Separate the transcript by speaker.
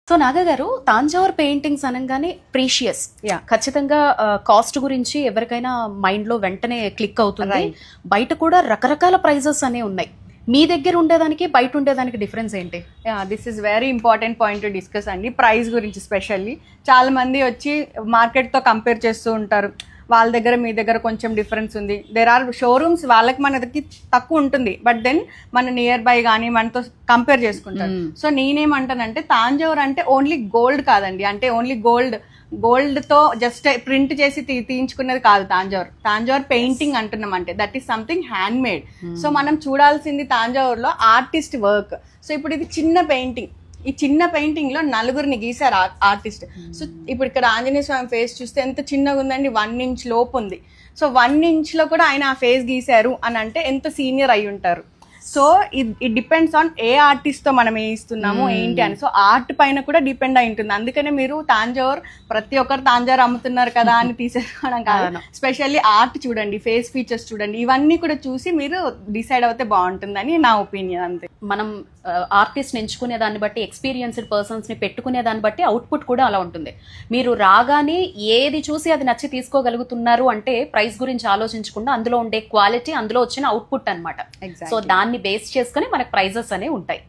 Speaker 1: So Naga గారు, Thanjavur paintings అనగానే precious, ఖచ్చితంగా కాస్ట్ గురించి ఎవరికైనా మైండ్ లో వెంటనే క్లిక్ అవుతుంది. బయట కూడా రకరకాల ప్రైజెస్ అనే ఉన్నాయి. మీ దగ్గర ఉండేదానికి బయట ఉండేదానికి డిఫరెన్స్ ఏంటి?
Speaker 2: This is very important point to discuss అండి. ప్రైస్ గురించి స్పెషల్లీ చాలా మంది వచ్చి మార్కెట్తో కంపేర్ చేస్తూ ఉంటారు. వాళ్ళ దగ్గర మీ దగ్గర కొంచెం డిఫరెన్స్ ఉంది. దేర్ ఆర్ షోరూమ్స్ వాళ్ళకి మనకి తక్కువ ఉంటుంది, బట్ దెన్ మన నియర్ బై కానీ మనతో కంపేర్ చేసుకుంటారు. సో నేనేమంటానంటే తాంజావూర్ అంటే ఓన్లీ గోల్డ్ కాదండి, అంటే ఓన్లీ గోల్డ్ తో జస్ట్ ప్రింట్ చేసి తీయించుకున్నది కాదు. తాంజావూర్ పెయింటింగ్ అంటున్నాం అంటే that is something hand made. So మనం చూడాల్సింది తాంజావూర్ లో ఆర్టిస్ట్ వర్క్. సో ఇప్పుడు ఇది చిన్న పెయింటింగ్, ఈ చిన్న పెయింటింగ్ లో నలుగురిని గీసారు ఆర్టిస్ట్. సో ఇప్పుడు ఇక్కడ ఆంజనేయ స్వామి ఫేస్ చూస్తే ఎంత చిన్నగా ఉందండి, 1 ఇంచ్ లోపు ఉంది. సో 1 ఇంచ్ లో కూడా ఆయన ఆ ఫేస్ గీశారు అని అంటే ఎంత సీనియర్ అయి ఉంటారు. So it depends on a artist తో మనం వేయిస్తున్నాము ఏంటి అని. సో ఆర్ట్ పైన కూడా డిపెండ్ అయి ఉంటుంది. అందుకనే మీరు తాంజావూర్ ప్రతి ఒక్కరు తాంజావూర్ అమ్ముతున్నారు కదా అని తీసేసుకోవడం కాదు. స్పెషల్లీ ఆర్ట్ చూడండి, ఫేస్ ఫీచర్స్ చూడండి, ఇవన్నీ కూడా చూసి మీరు డిసైడ్ అవుతే బాగుంటుందని నా ఒపీనియన్. అంతే.
Speaker 1: మనం ఆర్టిస్ట్ ఎంచుకునే దాన్ని బట్టి, ఎక్స్పీరియన్స్డ్ పర్సన్స్ ని పెట్టుకునే దాన్ని బట్టి అవుట్పుట్ కూడా అలా ఉంటుంది. మీరు రాగానే ఏది చూసి అది నచ్చి తీసుకోగలుగుతున్నారు అంటే ప్రైస్ గురించి ఆలోచించకుండా అందులో ఉండే క్వాలిటీ, అందులో వచ్చిన అవుట్పుట్ అనమాట. సో దాన్ని బేస్ చేసుకుని మనకు ప్రైజెస్ అనేవి ఉంటాయి.